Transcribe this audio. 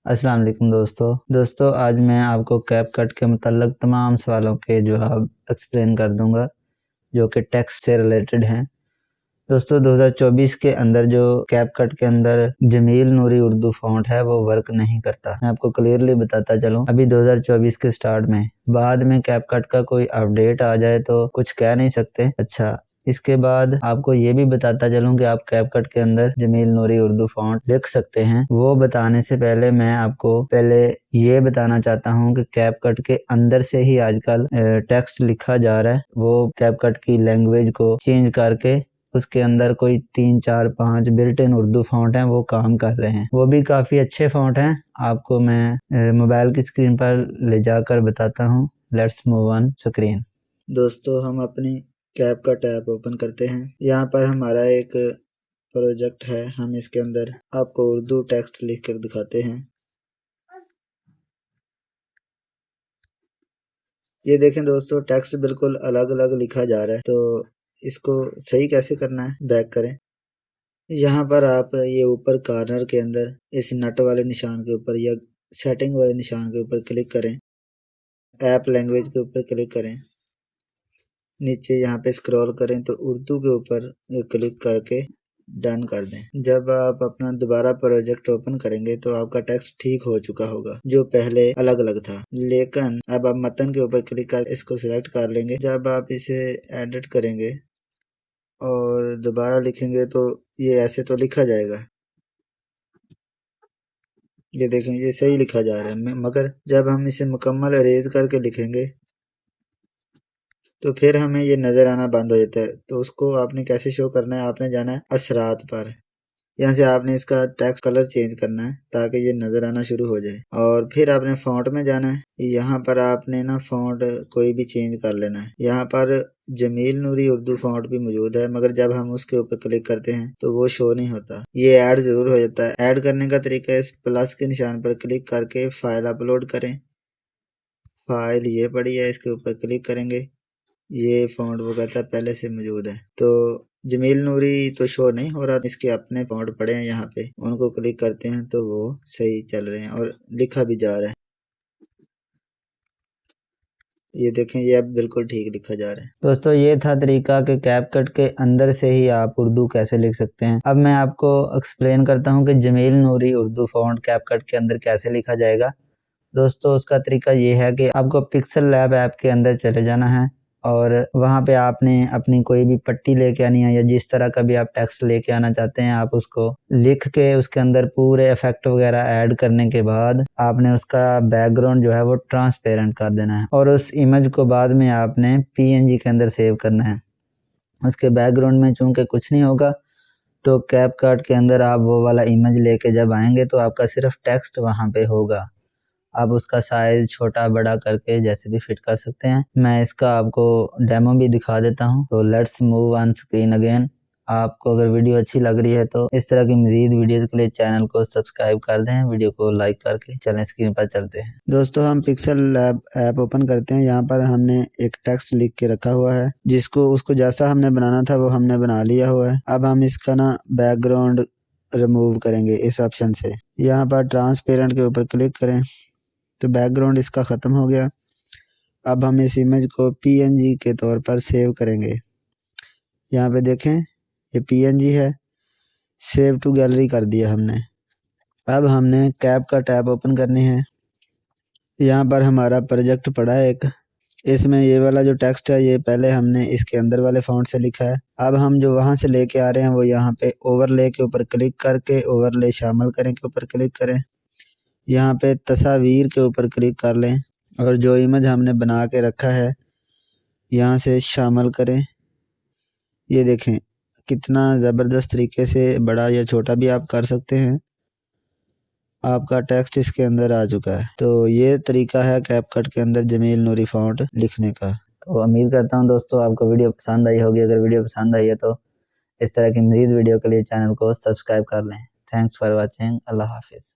अस्सलाम वालेकुम दोस्तों आज मैं आपको कैपकट के मुतल्लक तमाम सवालों के जवाब एक्सप्लेन कर दूंगा जो कि टेक्स्ट से रिलेटेड हैं। दोस्तों 2024 के अंदर जो कैपकट के अंदर जमील नूरी उर्दू फ़ॉन्ट है वो वर्क नहीं करता। मैं आपको क्लियरली बताता चलूं, अभी 2024 के स्टार्ट में, बाद में कैपकट का कोई अपडेट आ जाए तो कुछ कह नहीं सकते। अच्छा, इसके बाद आपको ये भी बताता चलूं कि आप कैपकट के अंदर जमील नूरी उर्दू फ़ॉन्ट लिख सकते हैं। वो बताने से पहले मैं आपको ये बताना चाहता हूं कि कैपकट के अंदर से ही आजकल टेक्स्ट लिखा जा रहा है। वो कैपकट की लैंग्वेज को चेंज करके उसके अंदर कोई 3, 4, 5 बिल्ट इन उर्दू फ़ॉन्ट हैं, वो काम कर रहे हैं। वो भी काफ़ी अच्छे फ़ॉन्ट हैं। आपको मैं मोबाइल की स्क्रीन पर ले जाकर बताता हूँ। Let's move on screen. दोस्तों हम अपनी कैपकट ऐप ओपन करते हैं। यहाँ पर हमारा एक प्रोजेक्ट है, हम इसके अंदर आपको उर्दू टेक्स्ट लिख कर दिखाते हैं। ये देखें दोस्तों, टेक्स्ट बिल्कुल अलग अलग लिखा जा रहा है। तो इसको सही कैसे करना है, बैक करें। यहाँ पर आप ये ऊपर कॉर्नर के अंदर इस नट वाले निशान के ऊपर या सेटिंग वाले निशान के ऊपर क्लिक करें। ऐप लैंग्वेज के ऊपर क्लिक करें। नीचे यहाँ पे स्क्रॉल करें तो उर्दू के ऊपर क्लिक करके डन कर दें। जब आप अपना दोबारा प्रोजेक्ट ओपन करेंगे तो आपका टेक्स्ट ठीक हो चुका होगा, जो पहले अलग अलग था। लेकिन अब आप मतन के ऊपर क्लिक कर इसको सिलेक्ट कर लेंगे। जब आप इसे एडिट करेंगे और दोबारा लिखेंगे तो ये ऐसे तो लिखा जाएगा। ये देखें, ये सही लिखा जा रहा है, मगर जब हम इसे मुकम्मल अरेज करके लिखेंगे तो फिर हमें ये नज़र आना बंद हो जाता है। तो उसको आपने कैसे शो करना है, आपने जाना है असरात पर। यहाँ से आपने इसका टेक्स्ट कलर चेंज करना है ताकि ये नज़र आना शुरू हो जाए। और फिर आपने फ़ॉन्ट में जाना है। यहाँ पर आपने ना फ़ॉन्ट कोई भी चेंज कर लेना है। यहाँ पर जमील नूरी उर्दू फ़ॉन्ट भी मौजूद है, मगर जब हम उसके ऊपर क्लिक करते हैं तो वो शो नहीं होता। ये ऐड ज़रूर हो जाता है। ऐड करने का तरीका इस प्लस के निशान पर क्लिक करके फ़ाइल अपलोड करें। फाइल ये पड़ी है, इसके ऊपर क्लिक करेंगे। ये फ़ॉन्ट वो कहता है पहले से मौजूद है। तो जमील नूरी तो शो नहीं हो रहा, इसके अपने फ़ॉन्ट पड़े हैं यहाँ पे, उनको क्लिक करते हैं तो वो सही चल रहे हैं और लिखा भी जा रहा है। ये देखें, ये अब बिल्कुल ठीक लिखा जा रहा है। दोस्तों ये था तरीका कि कैपकट के अंदर से ही आप उर्दू कैसे लिख सकते हैं। अब मैं आपको एक्सप्लेन करता हूँ कि जमील नूरी उर्दू फ़ॉन्ट कैपकट के अंदर कैसे लिखा जाएगा। दोस्तों उसका तरीका ये है कि आपको पिक्सल लैब ऐप के अंदर चले जाना है और वहाँ पे आपने अपनी कोई भी पट्टी लेके आनी है या जिस तरह का भी आप टेक्स्ट लेके आना चाहते हैं, आप उसको लिख के उसके अंदर पूरे इफेक्ट वगैरह ऐड करने के बाद आपने उसका बैकग्राउंड जो है वो ट्रांसपेरेंट कर देना है और उस इमेज को बाद में आपने PNG के अंदर सेव करना है। उसके बैकग्राउंड में चूंकि कुछ नहीं होगा तो कैपकट के अंदर आप वो वाला इमेज लेके जब आएंगे तो आपका सिर्फ टेक्स्ट वहाँ पे होगा। आप उसका साइज़ छोटा बड़ा करके जैसे भी फिट कर सकते हैं। मैं इसका आपको डेमो भी दिखा देता हूँ। तो let's move on screen again. आपको अगर वीडियो अच्छी लग रही है तो इस तरह की मज़ीद वीडियोज़ के लिए चैनल को सब्सक्राइब कर दें, वीडियो को लाइक करके। चलें स्क्रीन पर चलते हैं। दोस्तों हम पिक्सल लैब ऐप ओपन करते हैं। यहाँ पर हमने एक टेक्स्ट लिख के रखा हुआ है, जिसको उसको जैसा हमने बनाना था वो हमने बना लिया हुआ है। अब हम इसका ना बैकग्राउंड रिमूव करेंगे इस ऑप्शन से। यहाँ पर ट्रांसपेरेंट के ऊपर क्लिक करें तो बैकग्राउंड इसका ख़त्म हो गया। अब हम इस इमेज को PNG के तौर पर सेव करेंगे। यहाँ पे देखें, ये PNG है, सेव टू गैलरी कर दिया हमने। अब हमने कैपकट टैब ओपन करनी है। यहाँ पर हमारा प्रोजेक्ट पड़ा है एक, इसमें ये वाला जो टेक्स्ट है ये पहले हमने इसके अंदर वाले फ़ॉन्ट से लिखा है। अब हम जो वहाँ से लेके आ रहे हैं वो यहाँ पे ओवरले के ऊपर क्लिक करके ओवरले शामिल करें के ऊपर क्लिक करें। यहाँ पे तस्वीर के ऊपर क्लिक कर लें और जो इमेज हमने बना के रखा है यहाँ से शामिल करें। ये देखें कितना ज़बरदस्त तरीके से बड़ा या छोटा भी आप कर सकते हैं। आपका टेक्स्ट इसके अंदर आ चुका है। तो ये तरीका है कैपकट के अंदर जमील नूरी फ़ॉन्ट लिखने का। तो उम्मीद करता हूँ दोस्तों आपको वीडियो पसंद आई होगी। अगर वीडियो पसंद आई है तो इस तरह की मज़ीद वीडियो के लिए चैनल को सब्सक्राइब कर लें। Thanks for watching. अल्लाह हाफिज़।